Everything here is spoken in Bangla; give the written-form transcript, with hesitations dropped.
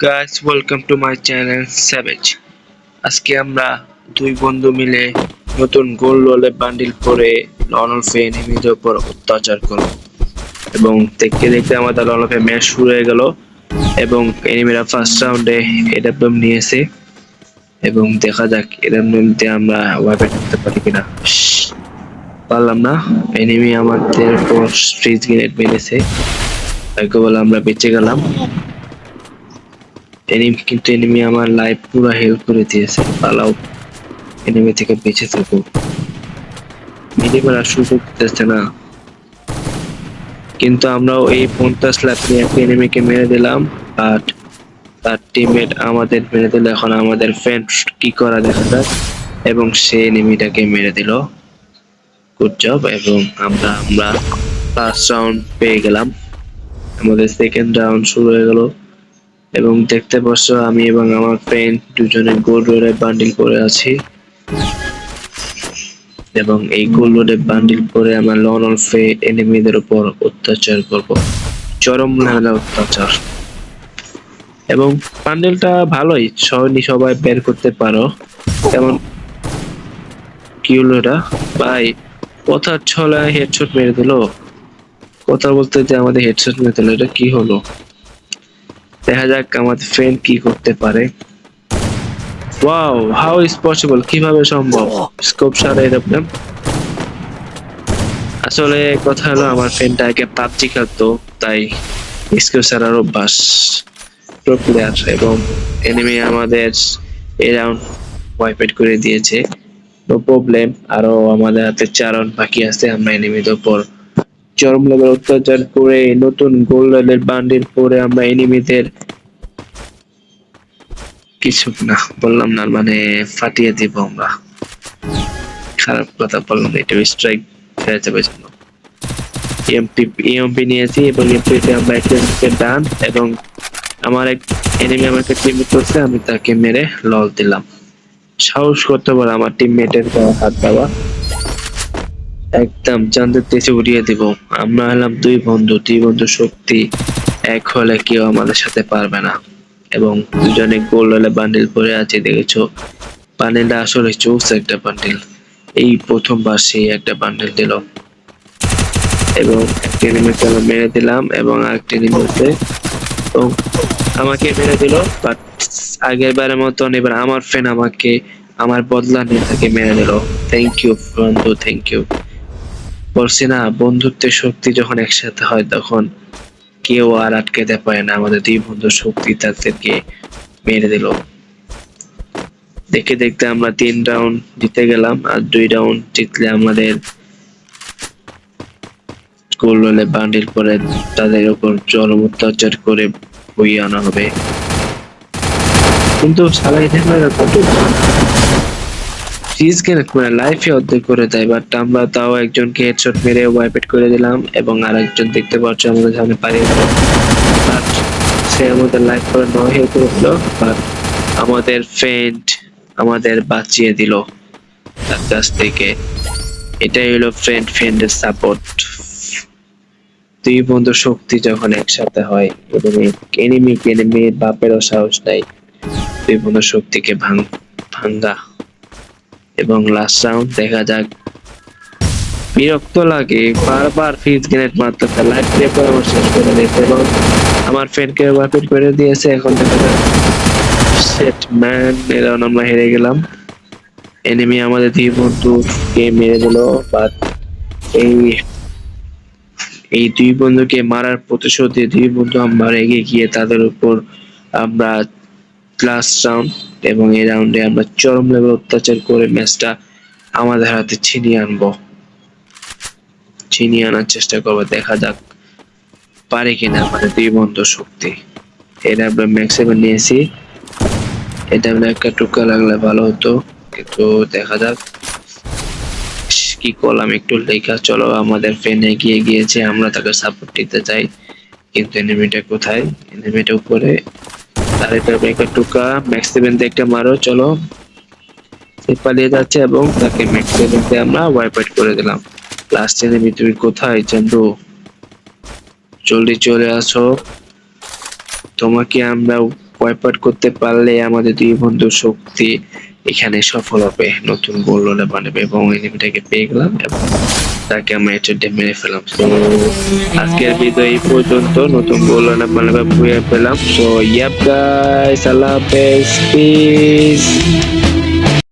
Guys, welcome to my channel savage. আজকে আমরা দুই বন্ধু মিলে নতুন গোল রোলে বান্ডিল করে লনলফে এনিমিদের উপর অত্যাচার করব এবং দেখতে দেখতে আমাদের লনলফে ম্যাচ শুরু হয়ে গেল এবং এনিমিরা ফার্স্ট রাউন্ডে এডাব্লিউএম নিয়েছে এবং দেখা যাক এডাব্লিউএমতে আমরা ওয়াইপ করতে পারি কিনা। পারলাম না, এনিমি আমাদের উপর ফ্রিজ গ্রেনেড মেরেছে। ভাগ্য বলে আমরা বেঁচে গেলাম। এনিমি আমার লাইফ পুরো হেল্প করে দিয়েছে। পালাও, এনিমি থেকে বেঁচে থাকো। মিনিমাল আর সুযোগ দিতেছে না, কিন্তু আমরাও এই 50 লাখ নিয়ে একটা এনিমিকে মেরে দিলাম। বাট তার টিমমেট আমাদের মেরে দিল। এখন আমাদের ফ্রেন্ড কি করা দেখা যাক, এবং সে এনিমিটাকে মেরে দিল। Good job. এবং আমরা ফার্স্ট রাউন্ড পেয়ে গেলাম। আমাদের সেকেন্ড রাউন্ড শুরু হয়ে গেল এবং দেখতে পাচ্ছ আমি এবং আমার ফ্রেন্ড দুজনে গোল্ড রোডের বান্ডিল পরে আছি এবং এই গোল্ড রোডের বান্ডিল পরে আমরা লনলফে এনিমিদের উপর অত্যাচার করব, চরম লেভেলের অত্যাচার। এবং বান্ডিলটা ভালোই, সবাই বের করতে পারো। যেমন কি হলো এটা ভাই, কথার ছলায় হেডশট মেরে দিল। কথা বলতে যে আমাদের হেডশট মেরে দিল, এটা কি হলো? দেখা যাক আমাদের ফ্রেন্ড কি করতে পারে। ওয়াও, হাউ ইজ পসিবল, কিভাবে সম্ভব? স্কোপ সারা এরকম। আসলে কথা হলো আমার ফ্রেন্ডটা আগে পাবজি খেলতো, তাই স্কোপ সারার অভ্যাস। প্রো প্লেয়ার এবং এনিমি আমাদের এই রাউন্ড ওয়াইপেট করে দিয়েছে। নো প্রবলেম, আরো আমাদের হাতে 4 রাউন্ড বাকি আছে। আমরা এনিমিদের উপর চরম লেভেল অত্যাচার করে নতুন গোল্ড লেভেলের বান্ডিল পরে আমরা এনিমিদের কিছু না বললাম না, মানে ফাটিয়ে দিব আমরা। খারাপ কথা বললাম, এটা স্ট্রাইক খেয়ে যাবে জন্য এমপি নিয়েছি এবং এমপিতে আমরা একটা ডান এবং আমার এক এনিমি আমাকে টিমমেট করছে, আমি তাকে মেরে লল দিলাম। সাহস করতে পারে আমার টিমমেটের হাত দেওয়া, একদম চাঁদের দেশে উড়িয়ে দিব। আমরা হলাম দুই বন্ধু শক্তি এক হলে কেউ আমাদের সাথে পারবে না। এবং দুজনে গোল্ড হলে বান্ডিল পরে আছে, দেখেছো? বান্ডিলটা আসলে চৌস একটা বান্ডিল। এই প্রথমবার সেই একটা বান্ডিল দিল এবং একটা এনিমিকে আমি মেরে দিলাম এবং আরেকটা এনিমি আছে এবং আমাকে মেরে দিল। বাট আগের বারের মতন এবার আমার ফ্রেন্ড আমাকে আমার বদলা নিয়ে তাকে মেরে দিল। থ্যাংক ইউ বন্ধু, থ্যাংক ইউ। বলছি না, বন্ধুত্বের শক্তি যখন একসাথে হয় তখন কেউ আর আটকাতে পারে না। আমাদের দুই বন্ধুর শক্তি তাদেরকে মেরে দিল। দেখতে দেখতে আমরা 3 রাউন্ড জিতে গেলাম, আর 2 রাউন্ড জিতলে আমাদের গোল্ড রোলে বান্ডিল করে তাদের উপর চরম অত্যাচার করে বইয়ে আনা হবে। কিন্তু সালাই দেখলে কত ফ্রিজ গ্রেনেড মানে লাইফে অর্ধেক করে দেয়। বাট আমরা তাও একজনকে হেডশট মেরে ওয়াইপেট করে দিলাম এবং আরেকজন দেখতে পাচ্ছ আমাদের সামনে পালিয়ে গেল। বাট সে আমাদের লাইফ করে নয় হয়ে করেছিল, বাট আমাদের ফ্রেন্ড আমাদের বাঁচিয়ে দিল তার কাছ থেকে। এটাই হলো ফ্রেন্ডের সাপোর্ট। দুই বন্ধুর শক্তি যখন একসাথে হয় এবং এনিমির বাপেরও সাহস নাই দুই বন্ধুর শক্তিকে ভাঙ্গা। এবং লাস্ট রাউন্ড দেখা যাক। বিরক্ত লাগে বারবার ফ্রিজ গ্রেনেড মারতে, লাইফ প্লে করে আমার শেষ করে দিয়েছে এবং আমার ফ্রেন্ডকে ওয়াইপেট করে দিয়েছে। এখন দেখা যাক। সেট ম্যান, এরা আমরা হেরে গেলাম। এনিমি আমাদের দুই বন্ধুকে মেরে দিল। বাট এই এই দুই বন্ধুকে মারার প্রতিশোধে দুই বন্ধু আমরা এগিয়ে গিয়ে তাদের উপর আমরা লাস্ট রাউন্ড এবং এই রাউন্ডে আমরা চরম লেভেল অত্যাচার করে ম্যাচটা আমাদের হাতে ছিনিয়ে আনার চেষ্টা করবো। দেখা যাক পারে কিনা আমাদের দুই বন্ধুর শক্তি। এটা আমরা ম্যাক্সিমাম নিয়েছি। এটা আমরা একটা টুকা লাগলে ভালো হতো, কিন্তু দেখা যাক কি করলাম। একটু লেখা চলো, আমাদের ফ্রেন্ড এগিয়ে গিয়েছে, আমরা তাকে সাপোর্ট দিতে চাই, কিন্তু এনিমিটা কোথায়? এনিমিটা উপরে। তার এটা একটা টুকা ম্যাক্সিমাম একটা মারো, চলো। সে পালিয়ে যাচ্ছে এবং তাকে ম্যাক্সিমামে আমরা ওয়াইপ করে দিলাম। লাস্ট এনিমি তুমি কোথায় চান্দু? জলদি চলে আসো, তোমাকে আমরা ওয়াইপ আউট করতে পারলে আমাদের দুই বন্ধুর শক্তি এখানে সফল হবে, নতুন গোল্ড বানাবে এবং এনিমিটাকে পেয়ে গেলাম এবং তাকে আমরা হেডশটে মেরে ফেলাম। তো আজকের ভিডিও এই পর্যন্ত, নতুন গোল্ড বানাবে পেলাম। সো ইয়াপ গাইস, আল্লাহ হাফেজ, পিস।